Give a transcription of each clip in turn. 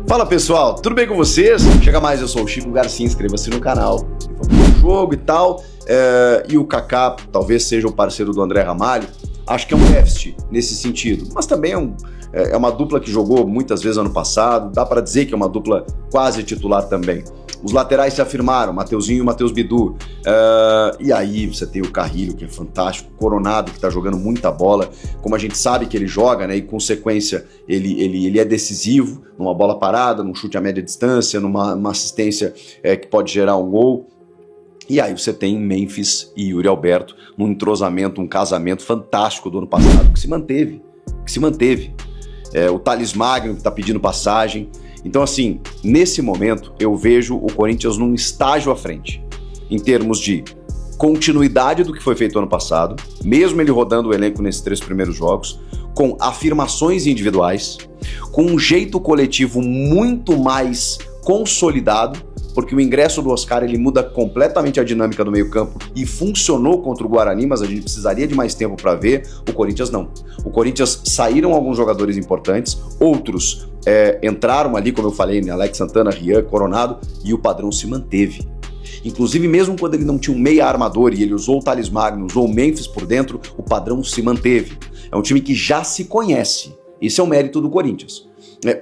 Fala pessoal, tudo bem com vocês? Chega mais, eu sou o Chico Garcia, inscreva-se no canal. Vamos pro jogo e tal. E o Kaká talvez seja o parceiro do André Ramalho. Acho que é um déficit nesse sentido, mas também é uma dupla que jogou muitas vezes ano passado. Dá para dizer que é uma dupla quase titular também. Os laterais se afirmaram, Mateuzinho e Matheus Bidu. E aí você tem o Carrilho, que é fantástico, o Coronado, que tá jogando muita bola, como a gente sabe que ele joga, né? E com sequência ele é decisivo, numa bola parada, num chute a média distância, numa assistência que pode gerar um gol. E aí você tem Memphis e Yuri Alberto num entrosamento, um casamento fantástico do ano passado, que se manteve. O Thales Magno, que tá pedindo passagem. Então, assim, nesse momento, eu vejo o Corinthians num estágio à frente, em termos de continuidade do que foi feito ano passado, mesmo ele rodando o elenco nesses 3 primeiros jogos, com afirmações individuais, com um jeito coletivo muito mais consolidado, porque o ingresso do Oscar ele muda completamente a dinâmica do meio-campo e funcionou contra o Guarani, mas a gente precisaria de mais tempo para ver. O Corinthians não. O Corinthians saíram alguns jogadores importantes, outros entraram ali, como eu falei, né? Alex Santana, Rian, Coronado, e o padrão se manteve. Inclusive, mesmo quando ele não tinha um meia armador e ele usou o Thales Magno, usou o Memphis por dentro, o padrão se manteve. É um time que já se conhece. Esse é o mérito do Corinthians.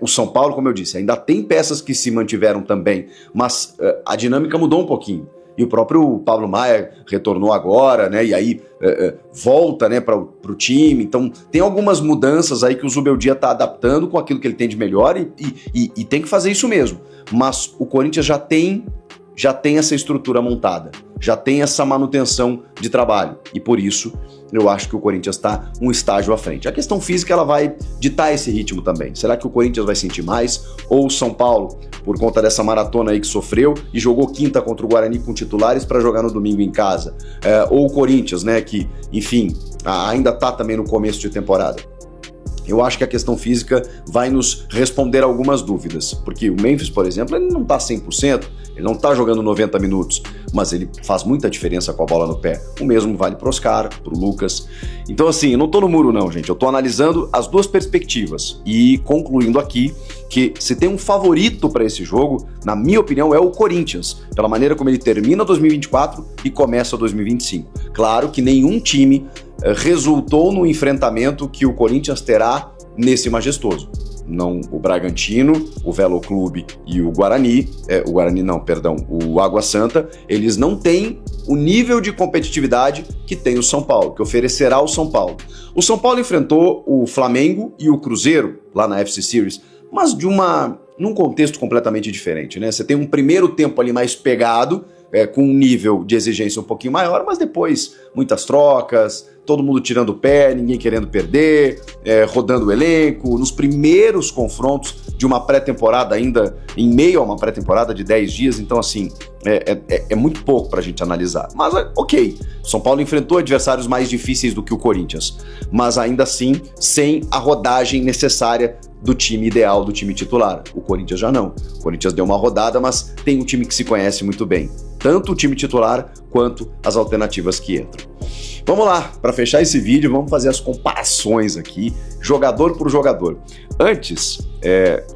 O São Paulo, como eu disse, ainda tem peças que se mantiveram também, mas a dinâmica mudou um pouquinho. E o próprio Pablo Maia retornou agora, né? E aí volta, né, para o time. Então tem algumas mudanças aí que o Zubeldia está adaptando com aquilo que ele tem de melhor e tem que fazer isso mesmo. Mas o Corinthians já tem essa estrutura montada, já tem essa manutenção de trabalho. E por isso eu acho que o Corinthians está um estágio à frente. A questão física ela vai ditar esse ritmo também. Será que o Corinthians vai sentir mais? Ou o São Paulo, por conta dessa maratona aí que sofreu e jogou quinta contra o Guarani com titulares para jogar no domingo em casa? Ou o Corinthians, né, que, enfim, ainda está também no começo de temporada. Eu acho que a questão física vai nos responder algumas dúvidas, porque o Memphis, por exemplo, ele não tá 100%, ele não tá jogando 90 minutos, mas ele faz muita diferença com a bola no pé. O mesmo vale pro Oscar, pro Lucas. Então assim, eu não tô no muro não, gente, eu tô analisando as duas perspectivas e concluindo aqui que se tem um favorito para esse jogo, na minha opinião, é o Corinthians, pela maneira como ele termina 2024 e começa 2025. Claro que nenhum time resultou no enfrentamento que o Corinthians terá nesse majestoso. Não o Bragantino, o Velo Clube e o Guarani, o Água Santa, eles não têm o nível de competitividade que tem o São Paulo, que oferecerá o São Paulo. O São Paulo enfrentou o Flamengo e o Cruzeiro lá na FC Series, mas num contexto completamente diferente, né? Você tem um primeiro tempo ali mais pegado, com um nível de exigência um pouquinho maior, mas depois muitas trocas, todo mundo tirando o pé, ninguém querendo perder, rodando o elenco, nos primeiros confrontos de uma pré-temporada ainda, em meio a uma pré-temporada de 10 dias, então assim, é muito pouco pra gente analisar. Mas ok, São Paulo enfrentou adversários mais difíceis do que o Corinthians, mas ainda assim, sem a rodagem necessária do time ideal, do time titular. O Corinthians já não. O Corinthians deu uma rodada, mas tem um time que se conhece muito bem. Tanto o time titular, quanto as alternativas que entram. Vamos lá, para fechar esse vídeo, vamos fazer as comparações aqui, jogador por jogador. Antes,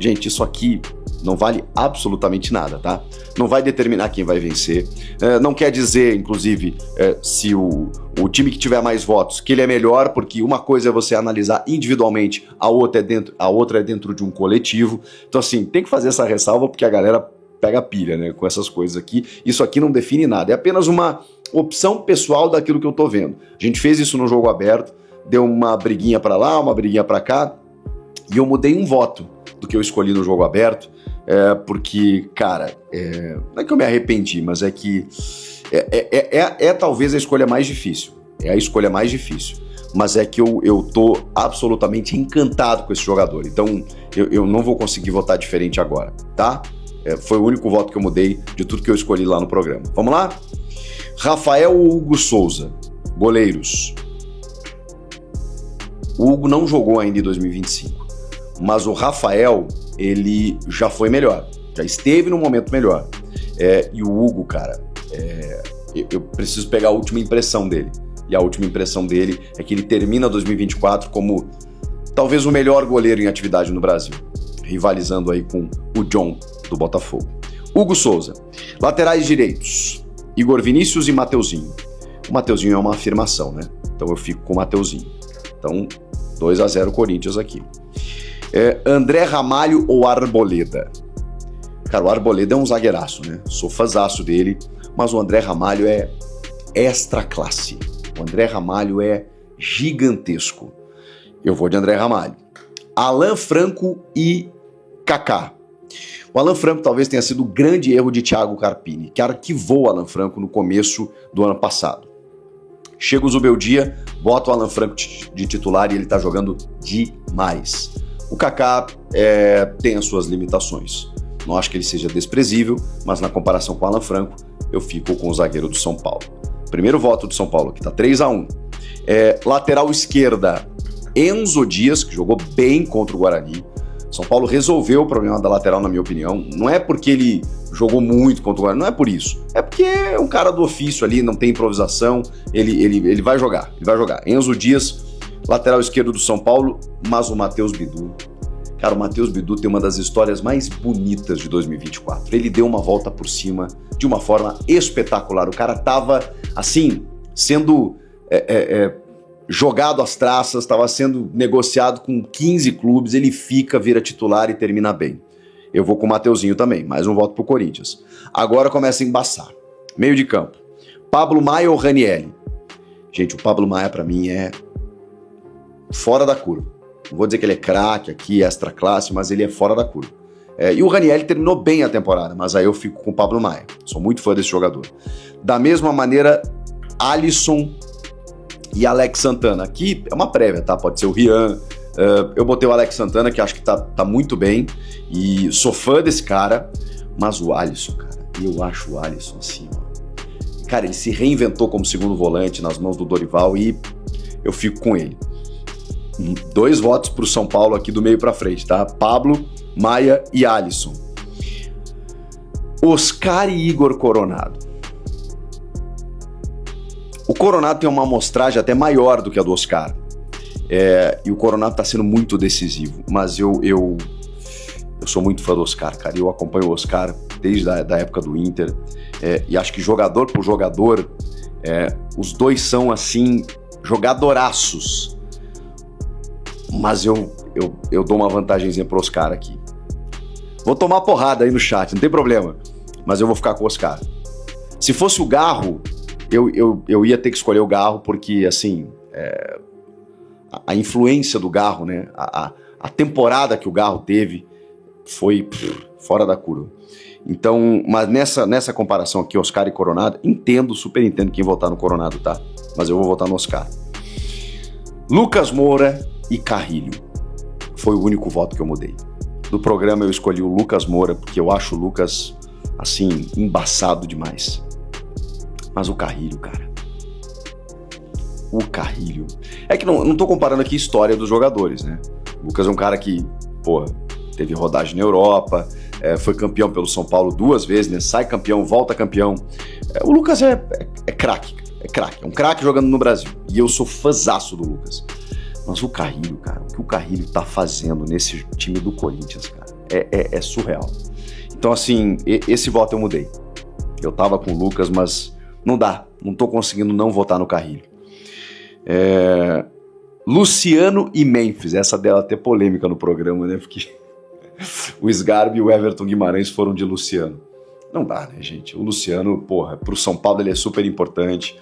gente, isso aqui não vale absolutamente nada, tá? Não vai determinar quem vai vencer. Não quer dizer, inclusive, se o time que tiver mais votos, que ele é melhor, porque uma coisa é você analisar individualmente, a outra é dentro de um coletivo. Então, assim, tem que fazer essa ressalva, porque a galera pega pilha, né, com essas coisas aqui. Isso aqui não define nada, é apenas uma opção pessoal daquilo que eu tô vendo. A gente fez isso no jogo aberto, deu uma briguinha pra lá, uma briguinha pra cá, e eu mudei um voto do que eu escolhi no jogo aberto, porque, cara, não é que eu me arrependi, mas é que talvez a escolha mais difícil, é a escolha mais difícil, mas é que eu tô absolutamente encantado com esse jogador, então eu não vou conseguir votar diferente agora, tá? Foi o único voto que eu mudei de tudo que eu escolhi lá no programa. Vamos lá? Rafael ou Hugo Souza? Goleiros. O Hugo não jogou ainda em 2025, mas o Rafael, ele já foi melhor, já esteve num momento melhor. E o Hugo, cara, eu preciso pegar a última impressão dele. E a última impressão dele é que ele termina 2024 como talvez o melhor goleiro em atividade no Brasil, rivalizando aí com o John, do Botafogo. Hugo Souza. Laterais direitos, Igor Vinícius e Mateuzinho. O Mateuzinho é uma afirmação, né? Então eu fico com o Mateuzinho. Então, 2-0 Corinthians aqui. André Ramalho ou Arboleda? Cara, o Arboleda é um zagueiraço, né? Sou fãzaço dele, mas o André Ramalho é extra classe. O André Ramalho é gigantesco. Eu vou de André Ramalho. Alan Franco e Kaká. O Alan Franco talvez tenha sido o grande erro de Thiago Carpini, que arquivou o Alan Franco no começo do ano passado. Chega o Zubeldia, bota o Alan Franco de titular e ele tá jogando demais. O Kaká tem as suas limitações. Não acho que ele seja desprezível, mas na comparação com o Alan Franco, eu fico com o zagueiro do São Paulo. Primeiro voto do São Paulo aqui, tá 3-1. Lateral esquerda, Enzo Dias, que jogou bem contra o Guarani. São Paulo resolveu o problema da lateral, na minha opinião. Não é porque ele jogou muito contra o Guarani, não é por isso. É porque é um cara do ofício ali, não tem improvisação, ele vai jogar, Enzo Dias, lateral esquerdo do São Paulo, mas o Matheus Bidu. Cara, o Matheus Bidu tem uma das histórias mais bonitas de 2024. Ele deu uma volta por cima de uma forma espetacular. O cara tava, assim, sendo jogado às traças, estava sendo negociado com 15 clubes, ele vira titular e termina bem. Eu vou com o Mateuzinho também, mais um voto pro Corinthians. Agora começa a embaçar. Meio de campo. Pablo Maia ou Ranieri? Gente, o Pablo Maia pra mim é fora da curva. Não vou dizer que ele é craque aqui, extra classe, mas ele é fora da curva. E o Ranieri terminou bem a temporada, mas aí eu fico com o Pablo Maia. Sou muito fã desse jogador. Da mesma maneira, Alisson e Alex Santana. Aqui é uma prévia, tá? Pode ser o Rian. Eu botei o Alex Santana, que acho que tá muito bem. E sou fã desse cara. Mas o Alisson, cara, eu acho o Alisson assim, ó. Cara, ele se reinventou como segundo volante nas mãos do Dorival e eu fico com ele. 2 votos pro São Paulo aqui do meio pra frente, tá? Pablo, Maia e Alisson. Oscar e Igor Coronado. O Coronado tem uma amostragem até maior do que a do Oscar. E o Coronado tá sendo muito decisivo, mas eu sou muito fã do Oscar, cara. Eu acompanho o Oscar desde a época do Inter. E acho que jogador por jogador, os dois são, assim, jogadoraços. Mas eu dou uma vantagenzinha pro Oscar aqui. Vou tomar porrada aí no chat, não tem problema. Mas eu vou ficar com o Oscar. Se fosse o Garro, eu ia ter que escolher o Garro, porque, assim, a influência do Garro, né? A temporada que o Garro teve foi fora da curva. Então, mas nessa comparação aqui, Oscar e Coronado, super entendo quem votar no Coronado, tá? Mas eu vou votar no Oscar. Lucas Moura e Carrilho. Foi o único voto que eu mudei. Do programa eu escolhi o Lucas Moura, porque eu acho o Lucas, assim, embaçado demais. Mas o Carrilho, cara. O Carrilho. É que não tô comparando aqui a história dos jogadores, né? O Lucas é um cara que, teve rodagem na Europa, foi campeão pelo São Paulo 2 vezes, né? Sai campeão, volta campeão. O Lucas é craque, é um craque jogando no Brasil. E eu sou fãzaço do Lucas. Mas o Carrilho, cara, o que o Carrilho tá fazendo nesse time do Corinthians, cara, é surreal. Então, assim, esse voto eu mudei. Eu tava com o Lucas, mas não dá. Não tô conseguindo não votar no Carrilho. Luciano e Memphis. Essa dela até polêmica no programa, né? Porque o Sgarbi e o Everton Guimarães foram de Luciano. Não dá, né, gente? O Luciano, pro São Paulo ele é super importante,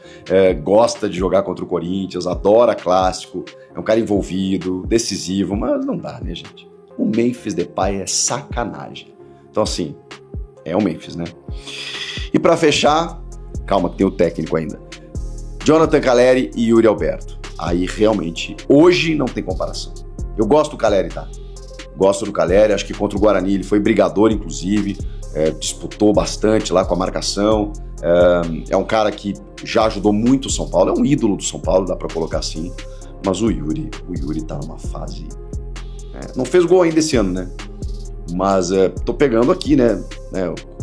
gosta de jogar contra o Corinthians, adora clássico, é um cara envolvido, decisivo, mas não dá, né, gente? O Memphis Depay é sacanagem. Então, assim, é o Memphis, né? E pra fechar, calma que tem o técnico ainda, Jonathan Calleri e Yuri Alberto. Aí, realmente, hoje não tem comparação. Eu gosto do Calleri, tá? Gosto do Calleri, acho que contra o Guarani ele foi brigador, inclusive, disputou bastante lá com a marcação, é um cara que já ajudou muito o São Paulo, é um ídolo do São Paulo, dá pra colocar assim, mas o Yuri tá numa fase... não fez gol ainda esse ano, né? Mas tô pegando aqui, né?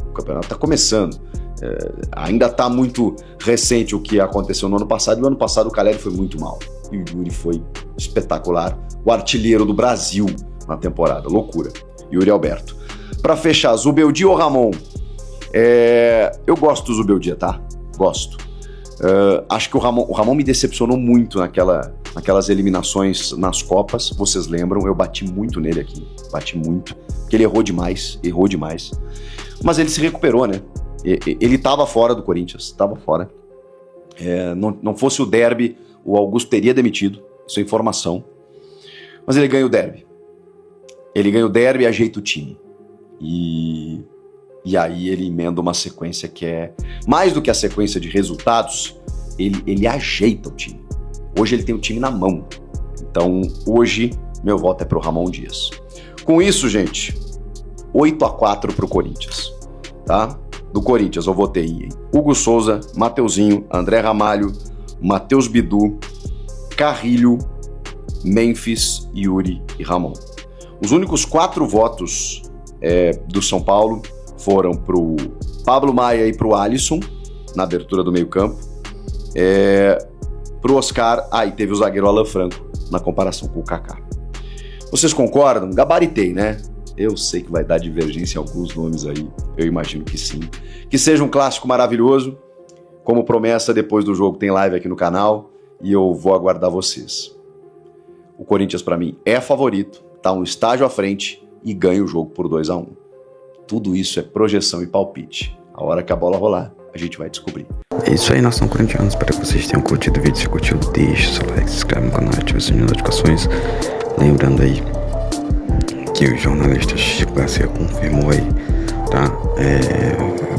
O campeonato tá começando, ainda tá muito recente o que aconteceu no ano passado, e no ano passado o Calleri foi muito mal, e o Yuri foi espetacular, o artilheiro do Brasil na temporada, loucura. Yuri Alberto. Pra fechar, Zubeldia ou Ramon? Eu gosto do Zubeldia, tá? Gosto. Acho que o Ramon me decepcionou muito naquelas eliminações nas Copas. Vocês lembram? Eu bati muito nele aqui. Bati muito. Porque ele errou demais. Mas ele se recuperou, né? Ele tava fora do Corinthians. Tava fora. Não fosse o derby, o Augusto teria demitido. Isso é informação. Mas ele ganha o derby. Ele ganha o derby e ajeita o time. E aí ele emenda uma sequência que é... Mais do que a sequência de resultados, ele ajeita o time. Hoje ele tem o time na mão. Então, hoje, meu voto é pro Ramon Dias. Com isso, gente, 8-4 pro Corinthians, tá? Do Corinthians eu votei em Hugo Souza, Mateuzinho, André Ramalho, Matheus Bidu, Carrilho, Memphis, Yuri e Ramon. Os únicos 4 votos do São Paulo foram pro Pablo Maia e pro Alisson, na abertura do meio-campo. Pro Oscar, e teve o zagueiro Alan Franco, na comparação com o Kaká. Vocês concordam? Gabaritei, né? Eu sei que vai dar divergência em alguns nomes aí, eu imagino que sim. Que seja um clássico maravilhoso. Como promessa, depois do jogo tem live aqui no canal e eu vou aguardar vocês. O Corinthians, pra mim, é favorito, tá um estágio à frente e ganha o jogo por 2-1. Tudo isso é projeção e palpite. A hora que a bola rolar, a gente vai descobrir. É isso aí, nação corintiana. Espero que vocês tenham curtido o vídeo. Se curtiu, deixe seu like, se inscreve no canal, ative o sininho de notificações. Lembrando aí que o jornalista Chico Garcia confirmou aí, tá?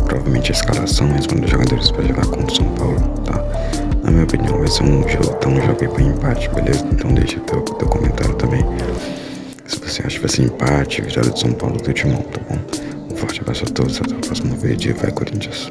Provavelmente a escalação mesmo dos jogadores para jogar contra o São Paulo, tá? Na minha opinião, vai ser um jogo aí pra empate, beleza? Então deixa teu comentário também. Se você acha que vai ser empate, vitória do São Paulo do Timão, tá bom? Um forte abraço a todos, até o próximo vídeo e vai Corinthians!